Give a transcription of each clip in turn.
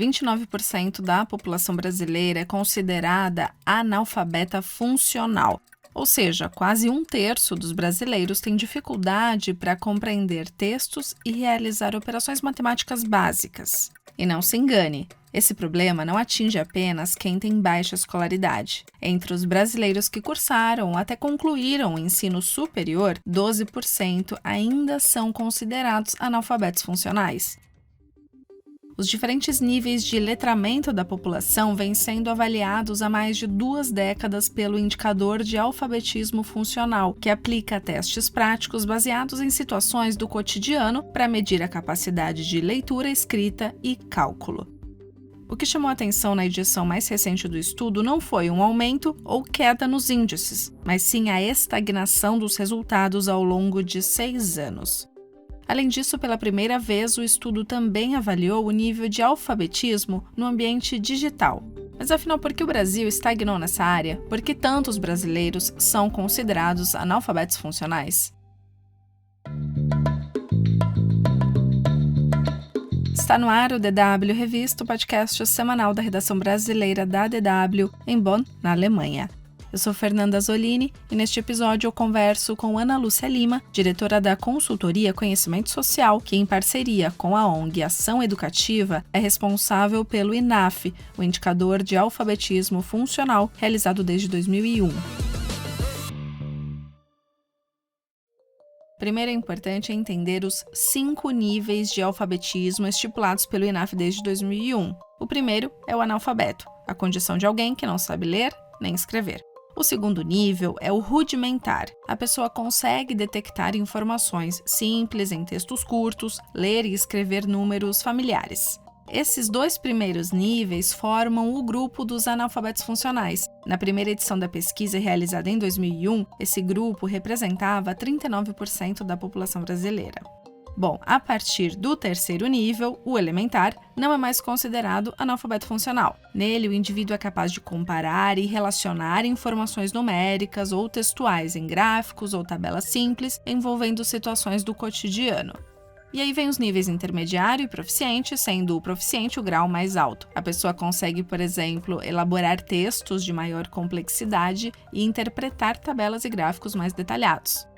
29% da população brasileira é considerada analfabeta funcional. Ou seja, quase 1/3 dos brasileiros tem dificuldade para compreender textos e realizar operações matemáticas básicas. E não se engane, esse problema não atinge apenas quem tem baixa escolaridade. Entre os brasileiros que cursaram ou até concluíram o ensino superior, 12% ainda são considerados analfabetos funcionais. Os diferentes níveis de letramento da população vêm sendo avaliados há mais de 2 décadas pelo Indicador de Alfabetismo Funcional, que aplica testes práticos baseados em situações do cotidiano para medir a capacidade de leitura, escrita e cálculo. O que chamou a atenção na edição mais recente do estudo não foi um aumento ou queda nos índices, mas sim a estagnação dos resultados ao longo de 6 anos. Além disso, pela primeira vez, o estudo também avaliou o nível de alfabetismo no ambiente digital. Mas afinal, por que o Brasil estagnou nessa área? Por que tantos brasileiros são considerados analfabetos funcionais? Está no ar o DW Revista, o podcast semanal da redação brasileira da DW em Bonn, na Alemanha. Eu sou Fernanda Zolini e neste episódio eu converso com Ana Lúcia Lima, diretora da consultoria Conhecimento Social, que em parceria com a ONG Ação Educativa é responsável pelo INAF, o Indicador de Alfabetismo Funcional, realizado desde 2001. Primeiro é importante entender os 5 níveis de alfabetismo estipulados pelo INAF desde 2001. O primeiro é o analfabeto, a condição de alguém que não sabe ler nem escrever. O segundo nível é o rudimentar. A pessoa consegue detectar informações simples em textos curtos, ler e escrever números familiares. Esses 2 primeiros níveis formam o grupo dos analfabetos funcionais. Na primeira edição da pesquisa realizada em 2001, esse grupo representava 39% da população brasileira. Bom, a partir do terceiro nível, o elementar, não é mais considerado analfabeto funcional. Nele, o indivíduo é capaz de comparar e relacionar informações numéricas ou textuais em gráficos ou tabelas simples, envolvendo situações do cotidiano. E aí vem os níveis intermediário e proficiente, sendo o proficiente o grau mais alto. A pessoa consegue, por exemplo, elaborar textos de maior complexidade e interpretar tabelas e gráficos mais detalhados.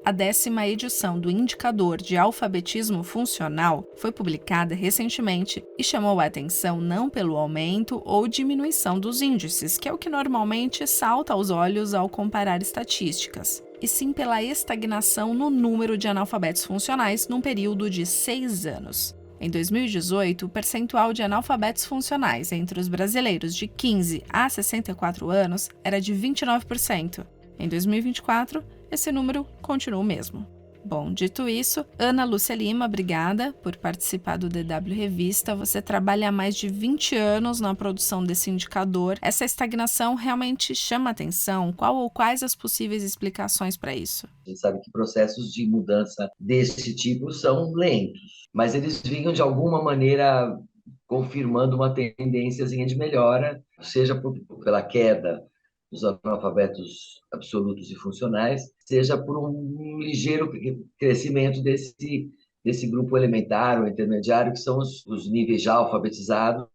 A 10ª edição do Indicador de Alfabetismo Funcional foi publicada recentemente e chamou a atenção não pelo aumento ou diminuição dos índices, que é o que normalmente salta aos olhos ao comparar estatísticas, e sim pela estagnação no número de analfabetos funcionais num período de 6 anos. Em 2018, o percentual de analfabetos funcionais entre os brasileiros de 15 a 64 anos era de 29%. Em 2024, esse número continua o mesmo. Bom, dito isso, Ana Lúcia Lima, obrigada por participar do DW Revista. Você trabalha há mais de 20 anos na produção desse indicador. Essa estagnação realmente chama atenção? Qual ou quais as possíveis explicações para isso? A gente sabe que processos de mudança desse tipo são lentos, mas eles vinham de alguma maneira confirmando uma tendênciazinha de melhora, seja pela queda dos analfabetos absolutos e funcionais, seja por um ligeiro crescimento desse grupo elementar ou intermediário, que são os níveis já alfabetizados.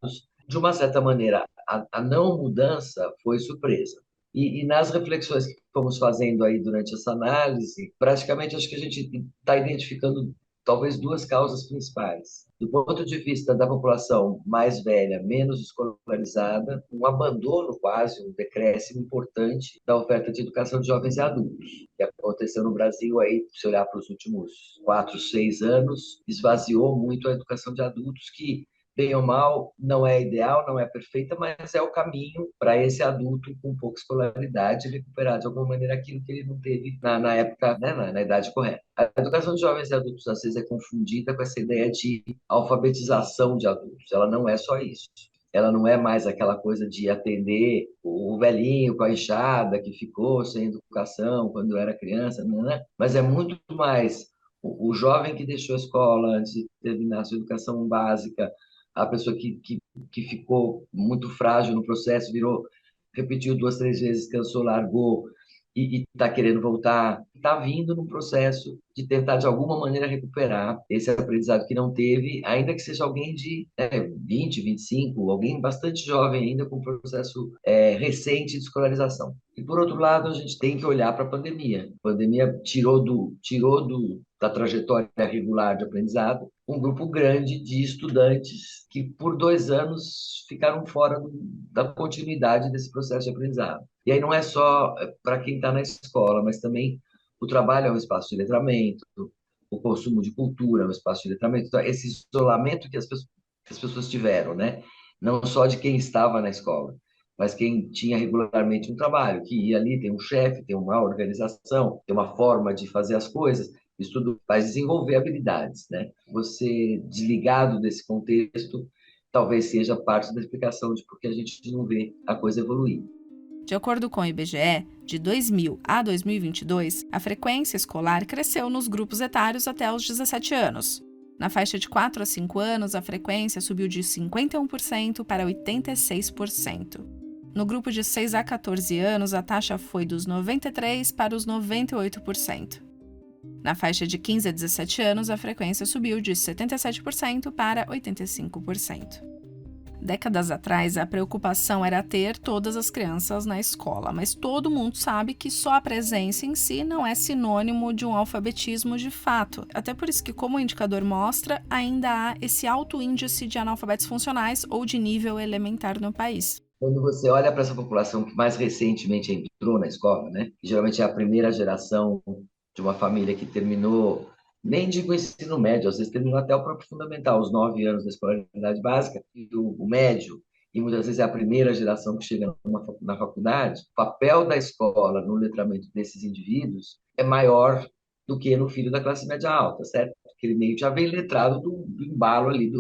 De uma certa maneira, a não mudança foi surpresa. E nas reflexões que fomos fazendo aí durante essa análise, praticamente acho que a gente está identificando talvez 2 causas principais. Do ponto de vista da população mais velha, menos escolarizada, um abandono quase, um decréscimo importante da oferta de educação de jovens e adultos, que aconteceu no Brasil aí, se olhar para os últimos 4, 6 anos, esvaziou muito a educação de adultos, que bem ou mal, não é ideal, não é perfeita, mas é o caminho para esse adulto com pouca escolaridade recuperar de alguma maneira aquilo que ele não teve na época, né, na idade correta. A educação de jovens e adultos, às vezes, é confundida com essa ideia de alfabetização de adultos. Ela não é só isso. Ela não é mais aquela coisa de atender o velhinho com a enxada que ficou sem educação quando era criança, né? Mas é muito mais o jovem que deixou a escola antes de terminar a sua educação básica, a pessoa que ficou muito frágil no processo, repetiu 2, 3 vezes, cansou, largou, e está querendo voltar, está vindo num processo de tentar, de alguma maneira, recuperar esse aprendizado que não teve, ainda que seja alguém de 20, 25, alguém bastante jovem ainda, com um processo recente de escolarização. E, por outro lado, a gente tem que olhar para a pandemia. A pandemia da trajetória regular de aprendizado um grupo grande de estudantes que, por 2 anos, ficaram fora da continuidade desse processo de aprendizado. E aí não é só para quem está na escola, mas também o trabalho é um espaço de letramento, o consumo de cultura é um espaço de letramento. Então, esse isolamento que as pessoas tiveram, né? Não só de quem estava na escola, mas quem tinha regularmente um trabalho, que ia ali, tem um chefe, tem uma organização, tem uma forma de fazer as coisas. Isso tudo faz desenvolver habilidades, né? Você, desligado desse contexto, talvez seja parte da explicação de por que a gente não vê a coisa evoluir. De acordo com o IBGE, de 2000 a 2022, a frequência escolar cresceu nos grupos etários até os 17 anos. Na faixa de 4 a 5 anos, a frequência subiu de 51% para 86%. No grupo de 6 a 14 anos, a taxa foi dos 93% para os 98%. Na faixa de 15 a 17 anos, a frequência subiu de 77% para 85%. Décadas atrás, a preocupação era ter todas as crianças na escola, mas todo mundo sabe que só a presença em si não é sinônimo de um alfabetismo de fato. Até por isso que, como o indicador mostra, ainda há esse alto índice de analfabetos funcionais ou de nível elementar no país. Quando você olha para essa população que mais recentemente entrou na escola, né? Que geralmente é a primeira geração de uma família que terminou, nem digo ensino médio, às vezes terminou até o próprio fundamental, os 9 anos da escolaridade básica, e o médio, e muitas vezes é a primeira geração que chega na faculdade. O papel da escola no letramento desses indivíduos é maior do que no filho da classe média alta, certo? Porque ele meio que já vem letrado do embalo ali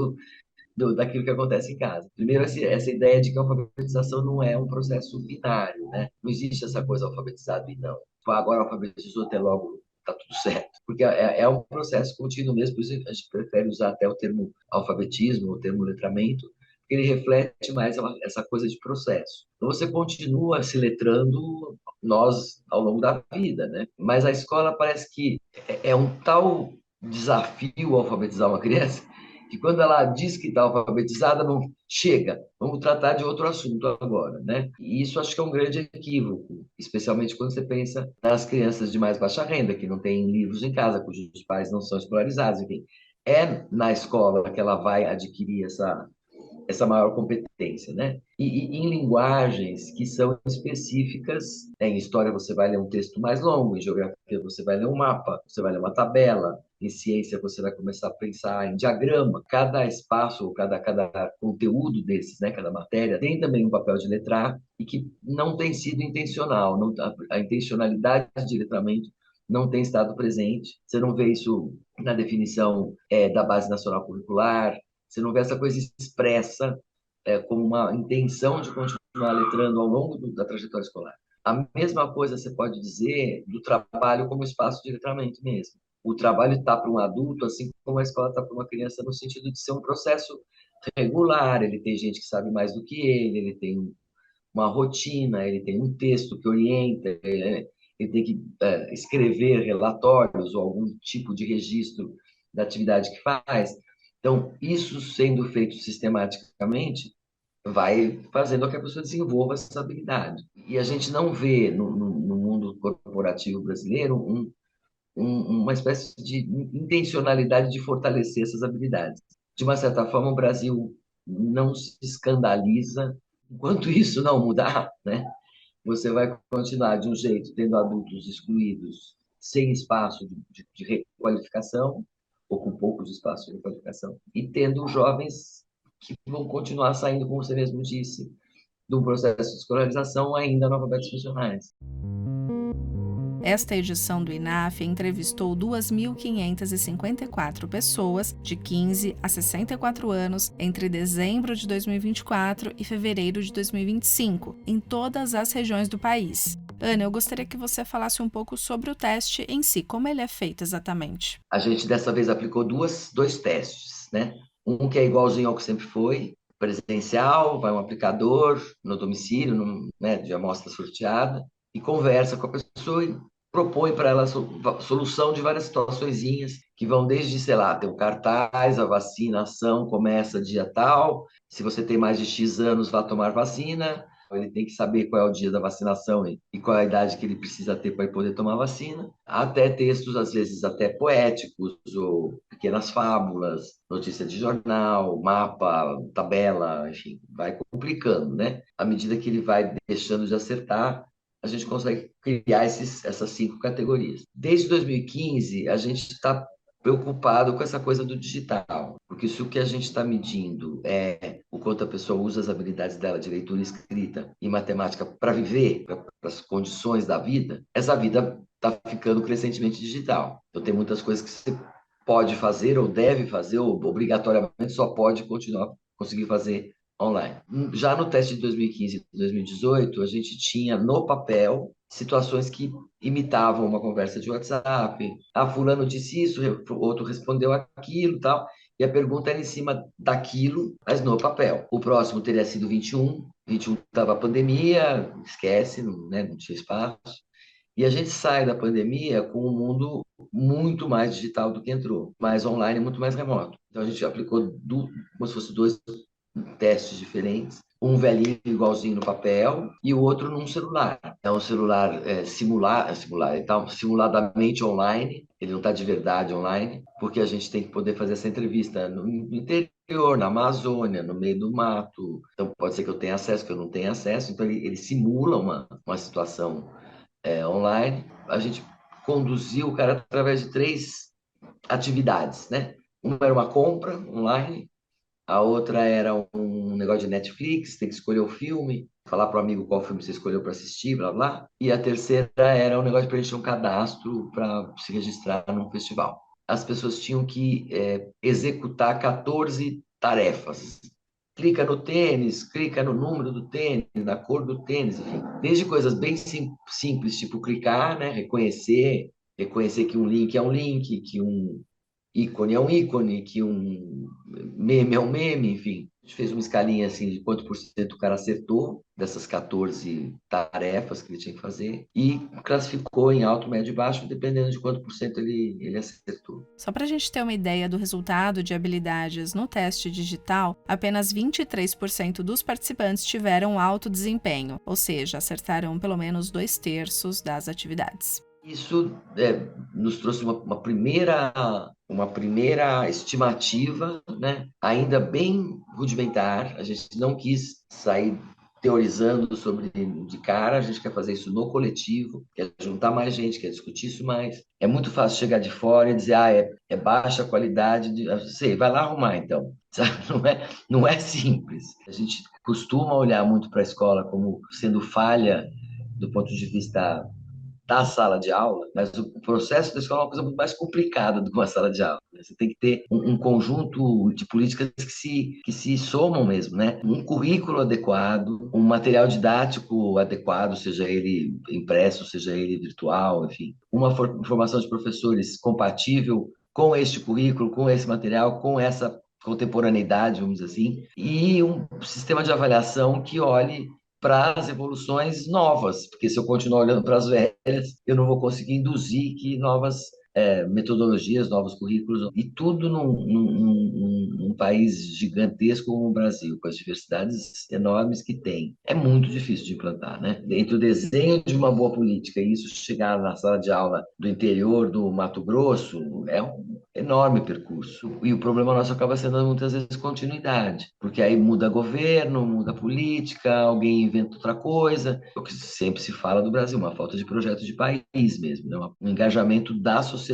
daquilo que acontece em casa. Primeiro, essa ideia de que a alfabetização não é um processo binário, né? Não existe essa coisa alfabetizado e não. Agora alfabetizou, até logo está tudo certo. Porque é um processo contínuo mesmo, por isso a gente prefere usar até o termo alfabetismo, o termo letramento, porque ele reflete mais essa coisa de processo. Então você continua se letrando nós ao longo da vida, né? Mas a escola parece que é um tal desafio alfabetizar uma criança que quando ela diz que está alfabetizada, não chega, vamos tratar de outro assunto agora, né? E isso acho que é um grande equívoco, especialmente quando você pensa nas crianças de mais baixa renda, que não têm livros em casa, cujos pais não são escolarizados, enfim. É na escola que ela vai adquirir essa maior competência, né? E em linguagens que são específicas, em história você vai ler um texto mais longo, em geografia você vai ler um mapa, você vai ler uma tabela, em ciência você vai começar a pensar em diagrama. Cada espaço, ou cada conteúdo desses, né, cada matéria, tem também um papel de letrar e que não tem sido intencional, não, a intencionalidade de letramento não tem estado presente. Você não vê isso na definição da Base Nacional Curricular, você não vê essa coisa expressa como uma intenção de continuar letrando ao longo da trajetória escolar. A mesma coisa você pode dizer do trabalho como espaço de letramento mesmo. O trabalho está para um adulto, assim como a escola está para uma criança, no sentido de ser um processo regular. Ele tem gente que sabe mais do que ele tem uma rotina, ele tem um texto que orienta, ele tem que escrever relatórios ou algum tipo de registro da atividade que faz. Então, isso sendo feito sistematicamente, vai fazendo com que a pessoa desenvolva essa habilidade. E a gente não vê no mundo corporativo brasileiro uma espécie de intencionalidade de fortalecer essas habilidades. De uma certa forma, o Brasil não se escandaliza. Enquanto isso não mudar, né, você vai continuar de um jeito, tendo adultos excluídos, sem espaço de requalificação, ou com poucos espaços de requalificação, e tendo jovens que vão continuar saindo, como você mesmo disse, de um processo de escolarização ainda analfabetos funcionais. Esta edição do INAF entrevistou 2.554 pessoas de 15 a 64 anos entre dezembro de 2024 e fevereiro de 2025, em todas as regiões do país. Ana, eu gostaria que você falasse um pouco sobre o teste em si, como ele é feito exatamente. A gente dessa vez aplicou dois testes, né? Um que é igualzinho ao que sempre foi, presencial, vai um aplicador no domicílio, né, de amostra sorteada, e conversa com a pessoa e propõe para ela a solução de várias situaçõezinhas que vão desde, sei lá, ter um cartaz, a vacinação começa dia tal, se você tem mais de X anos, vá tomar vacina. Ele tem que saber qual é o dia da vacinação e qual é a idade que ele precisa ter para poder tomar vacina. Até textos, às vezes, até poéticos, ou pequenas fábulas, notícia de jornal, mapa, tabela, enfim, vai complicando, né? À medida que ele vai deixando de acertar, a gente consegue criar essas 5 categorias. Desde 2015, a gente está preocupado com essa coisa do digital, porque se o que a gente está medindo é o quanto a pessoa usa as habilidades dela de leitura e escrita e matemática para viver, para as condições da vida, essa vida está ficando crescentemente digital. Então, tem muitas coisas que você pode fazer ou deve fazer, ou obrigatoriamente só pode continuar conseguir fazer online. Já no teste de 2015 e 2018, a gente tinha no papel situações que imitavam uma conversa de WhatsApp. Ah, fulano disse isso, outro respondeu aquilo, tal. E a pergunta era em cima daquilo, mas no papel. O próximo teria sido 21. 21 estava a pandemia, esquece, não, né, não tinha espaço. E a gente sai da pandemia com um mundo muito mais digital do que entrou, mais online, muito mais remoto. Então a gente aplicou como se fosse 2 testes diferentes, um velhinho igualzinho no papel e o outro num celular. É um celular simuladamente online, ele não está de verdade online, porque a gente tem que poder fazer essa entrevista no interior, na Amazônia, no meio do mato. Então pode ser que eu tenha acesso, que eu não tenha acesso. Então ele simula uma situação online. A gente conduziu o cara através de 3 atividades, né? Uma era uma compra online, a outra era um negócio de Netflix, tem que escolher o filme, falar para o amigo qual filme você escolheu para assistir, blá blá. E a terceira era um negócio de preencher um cadastro para se registrar num festival. As pessoas tinham que executar 14 tarefas. Clica no tênis, clica no número do tênis, na cor do tênis, enfim. Desde coisas bem simples, tipo clicar, né? Reconhecer que um link é um link, que um ícone é um ícone, que um meme é um meme, enfim. A gente fez uma escalinha assim de quanto por cento o cara acertou dessas 14 tarefas que ele tinha que fazer e classificou em alto, médio e baixo, dependendo de quanto por cento ele acertou. Só para a gente ter uma ideia do resultado de habilidades no teste digital, apenas 23% dos participantes tiveram alto desempenho, ou seja, acertaram pelo menos 2/3 das atividades. Isso nos trouxe uma primeira estimativa, né? Ainda bem rudimentar. A gente não quis sair teorizando sobre de cara, a gente quer fazer isso no coletivo, quer juntar mais gente, quer discutir isso mais. É muito fácil chegar de fora e dizer, é baixa qualidade, sei, vai lá arrumar então. Sabe? Não é simples. A gente costuma olhar muito para a escola como sendo falha do ponto de vista da sala de aula, mas o processo da escola é uma coisa muito mais complicada do que uma sala de aula, né? Você tem que ter um conjunto de políticas que se somam mesmo, né? Um currículo adequado, um material didático adequado, seja ele impresso, seja ele virtual, enfim. Uma formação de professores compatível com este currículo, com esse material, com essa contemporaneidade, vamos dizer assim, e um sistema de avaliação que olhe para as evoluções novas, porque se eu continuar olhando para as velhas, eu não vou conseguir induzir que novas metodologias, novos currículos, e tudo num país gigantesco como o Brasil, com as diversidades enormes que tem. É muito difícil de implantar, né? Entre o desenho de uma boa política e isso chegar na sala de aula do interior do Mato Grosso, é um enorme percurso. E o problema nosso acaba sendo muitas vezes continuidade, porque aí muda governo, muda política, alguém inventa outra coisa. É o que sempre se fala do Brasil, uma falta de projeto de país mesmo, né? Um engajamento da sociedade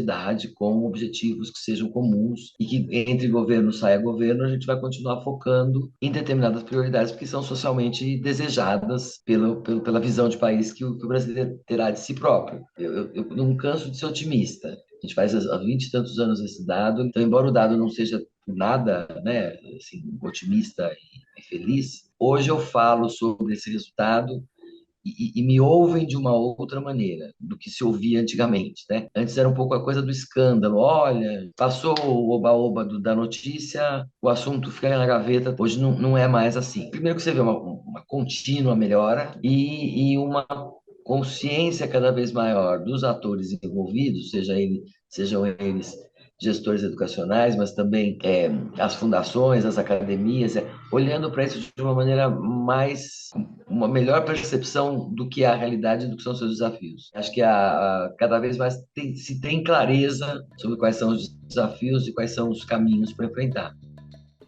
com objetivos que sejam comuns e que entre governo saia governo, a gente vai continuar focando em determinadas prioridades porque são socialmente desejadas pela visão de país que o brasileiro terá de si próprio. Eu não canso de ser otimista. A gente faz há 20 e tantos anos esse dado, então, embora o dado não seja nada, né, assim, otimista e feliz, hoje eu falo sobre esse resultado e me ouvem de uma outra maneira do que se ouvia antigamente, né? Antes era um pouco a coisa do escândalo. Olha, passou o oba-oba da notícia, o assunto fica na gaveta. Hoje não é mais assim. Primeiro que você vê uma contínua melhora e uma consciência cada vez maior dos atores envolvidos, sejam eles gestores educacionais, mas também as fundações, as academias, olhando para isso de uma maneira uma melhor percepção do que é a realidade e do que são seus desafios. Acho que cada vez mais se tem clareza sobre quais são os desafios e quais são os caminhos para enfrentar.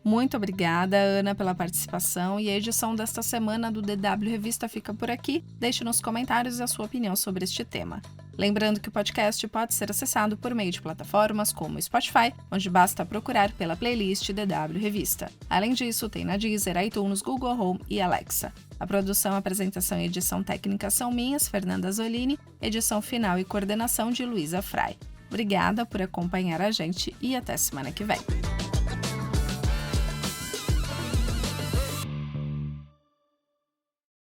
Muito obrigada, Ana, pela participação, e a edição desta semana do DW Revista fica por aqui. Deixe nos comentários a sua opinião sobre este tema. Lembrando que o podcast pode ser acessado por meio de plataformas como Spotify, onde basta procurar pela playlist DW Revista. Além disso, tem na Deezer, iTunes, Google Home e Alexa. A produção, apresentação e edição técnica são minhas, Fernanda Zolini, edição final e coordenação de Luísa Frei. Obrigada por acompanhar a gente e até semana que vem.